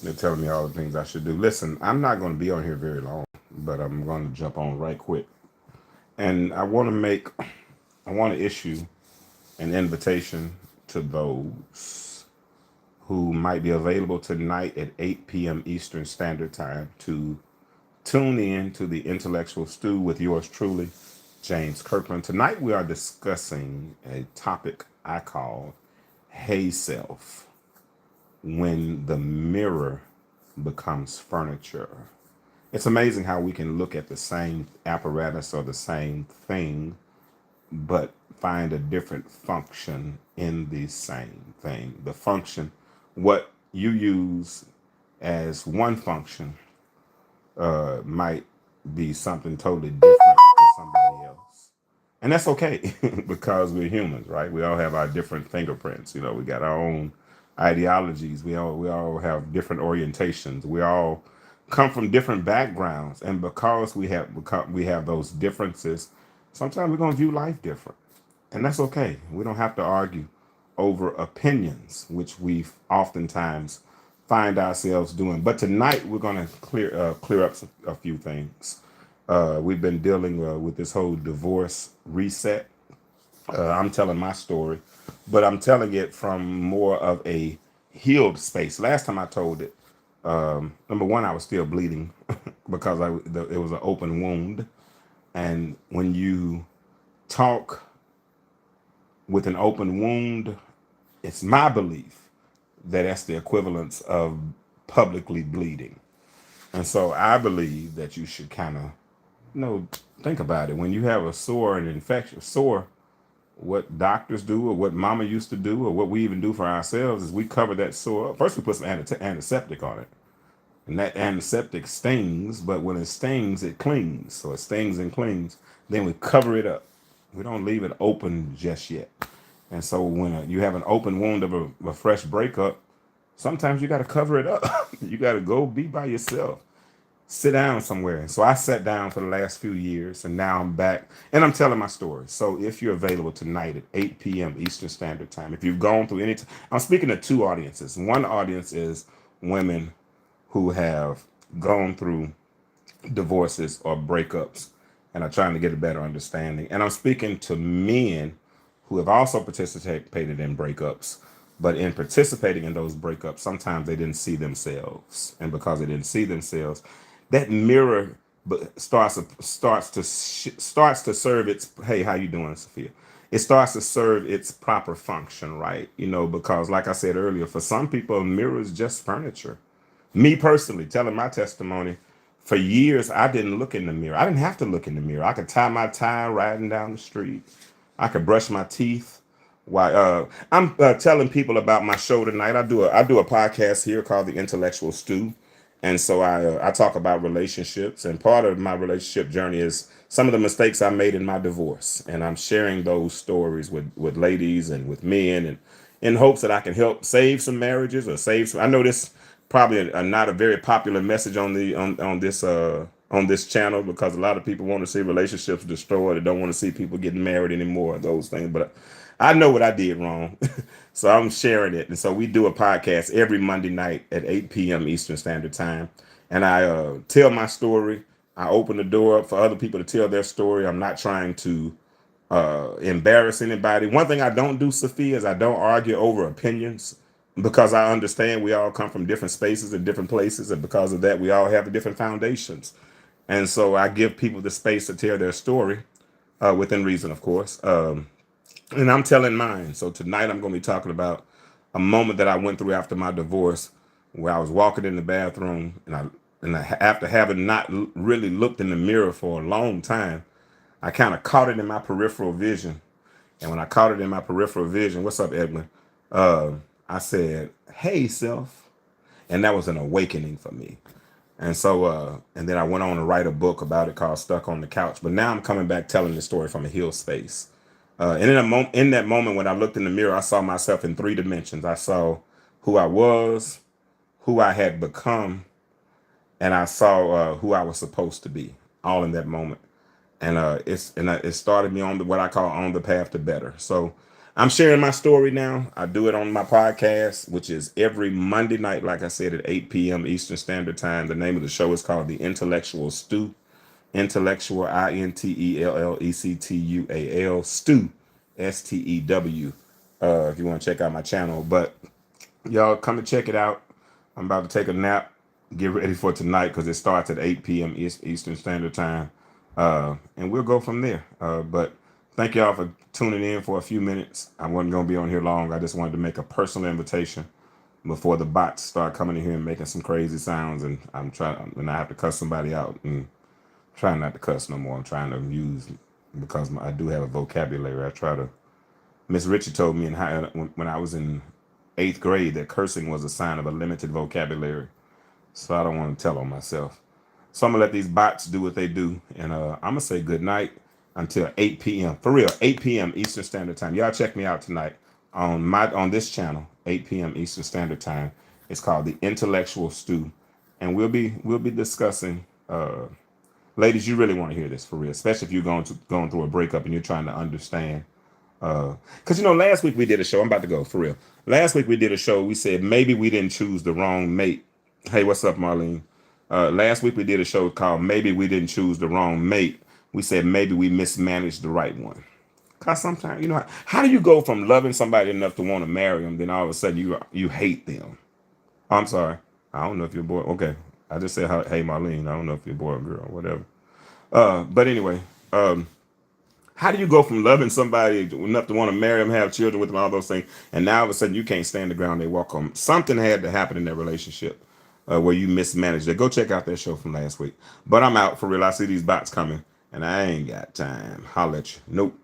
They're telling me all the things I should do. Listen, I'm not going to be on here very long, but I'm going to jump on right quick. And I want to issue an invitation to those who might be available tonight at 8 p.m. Eastern Standard Time to tune in to the Intellectual Stew with yours truly, James Kirklin. Tonight we are discussing a topic I call Hey Self, when the mirror becomes furniture. It's amazing how we can look at the same apparatus or the same thing, but find a different function in the same thing. The function, what you use as one function, might be something totally different to somebody else. And that's okay because we're humans, right? We all have our different fingerprints. We got our own ideologies. We all have different orientations. We all come from different backgrounds, and because we have those differences, sometimes we're gonna view life different, and that's okay. We don't have to argue over opinions, which we oftentimes find ourselves doing. But tonight we're going to clear up a few things. We've been dealing with this whole divorce reset. I'm telling my story, but I'm telling it from more of a healed space. Last time I told it, number one, I was still bleeding because it was an open wound, and when you talk with an open wound, it's my belief that that's the equivalence of publicly bleeding. And so I believe that you should kind of, think about it. When you have a sore, an infectious sore, what doctors do or what mama used to do or what we even do for ourselves is we cover that sore up. First, we put some antiseptic on it. And that antiseptic stings, but when it stings, it clings. So it stings and clings. Then we cover it up. We don't leave it open just yet. And so when you have an open wound of a fresh breakup, sometimes you got to cover it up. You got to go be by yourself, sit down somewhere. And so I sat down for the last few years, and now I'm back and I'm telling my story. So if you're available tonight at 8 p.m. Eastern Standard Time, if you've gone through I'm speaking to two audiences. One audience is women who have gone through divorces or breakups and are trying to get a better understanding. And I'm speaking to men who have also participated in breakups, but in participating in those breakups, sometimes they didn't see themselves, and because they didn't see themselves, that mirror starts to serve its, hey, how you doing, Sophia? It starts to serve its proper function, right? Because like I said earlier, for some people, a mirror is just furniture. Me personally, telling my testimony, for years I didn't look in the mirror. I didn't have to look in the mirror. I could tie my tie riding down the street. I could brush my teeth. Why? I'm telling people about my show tonight. I do a podcast here called The Intellectual Stew, and so I talk about relationships. And part of my relationship journey is some of the mistakes I made in my divorce, and I'm sharing those stories with ladies and with men, and in hopes that I can help save some marriages or save some. I know this probably not a very popular message on this channel because a lot of people want to see relationships destroyed. They don't want to see people getting married anymore, those things. But I know what I did wrong. So I'm sharing it. And so we do a podcast every Monday night at 8 p.m. Eastern Standard Time. And I tell my story. I open the door up for other people to tell their story. I'm not trying to embarrass anybody. One thing I don't do, Sophia, is I don't argue over opinions because I understand we all come from different spaces and different places. And because of that, we all have different foundations. And so I give people the space to tell their story within reason, of course. And I'm telling mine. So tonight I'm going to be talking about a moment that I went through after my divorce, where I was walking in the bathroom, after having not really looked in the mirror for a long time, I kind of caught it in my peripheral vision. And when I caught it in my peripheral vision, what's up, Edwin? I said, "Hey, self," and that was an awakening for me. And so, and then I went on to write a book about it called "Stuck on the Couch." But now I'm coming back telling the story from a healed space. And in that moment when I looked in the mirror, I saw myself in three dimensions. I saw who I was, who I had become, and I saw who I was supposed to be, all in that moment. And it started me on what I call on the path to better. So I'm sharing my story now. I do it on my podcast, which is every Monday night, like I said, at 8 p.m. Eastern Standard Time. The name of the show is called The Intellectual Stew. Intellectual, Intellectual, Stew, Stew. If you want to check out my channel. But y'all come and check it out. I'm about to take a nap. Get ready for tonight because it starts at 8 p.m. Eastern Standard Time. And we'll go from there. But thank y'all for tuning in for a few minutes. I wasn't going to be on here long. I just wanted to make a personal invitation before the bots start coming in here and making some crazy sounds. And and I have to cuss somebody out. And trying not to cuss no more. I'm trying to use, because I do have a vocabulary. I try to. Miss Richard told me when I was in 8th grade that cursing was a sign of a limited vocabulary. So I don't want to tell on myself. So I'm gonna let these bots do what they do, and I'm gonna say good night until 8 p.m. For real, 8 p.m. Eastern Standard Time. Y'all check me out tonight on this channel, 8 p.m. Eastern Standard Time. It's called The Intellectual Stew, and we'll be discussing. Ladies, you really want to hear this for real, especially if you're going through a breakup and you're trying to understand. Because last week we did a show. I'm about to go for real. Last week we did a show. We said maybe we didn't choose the wrong mate. Hey, what's up, Marlene? Last week we did a show called Maybe We Didn't Choose the Wrong Mate. We said maybe we mismanaged the right one. Cause sometimes how do you go from loving somebody enough to want to marry them, then all of a sudden you hate them? I'm sorry. I don't know if you're a boy. Okay, I just said hey, Marlene. I don't know if you're a boy or girl, or whatever. But anyway, how do you go from loving somebody enough to want to marry them, have children with them, all those things, and now all of a sudden you can't stand the ground they walk on? Something had to happen in that relationship where you mismanaged it. Go check out that show from last week. But I'm out for real. I see these bots coming, and I ain't got time. Holla at you. Nope.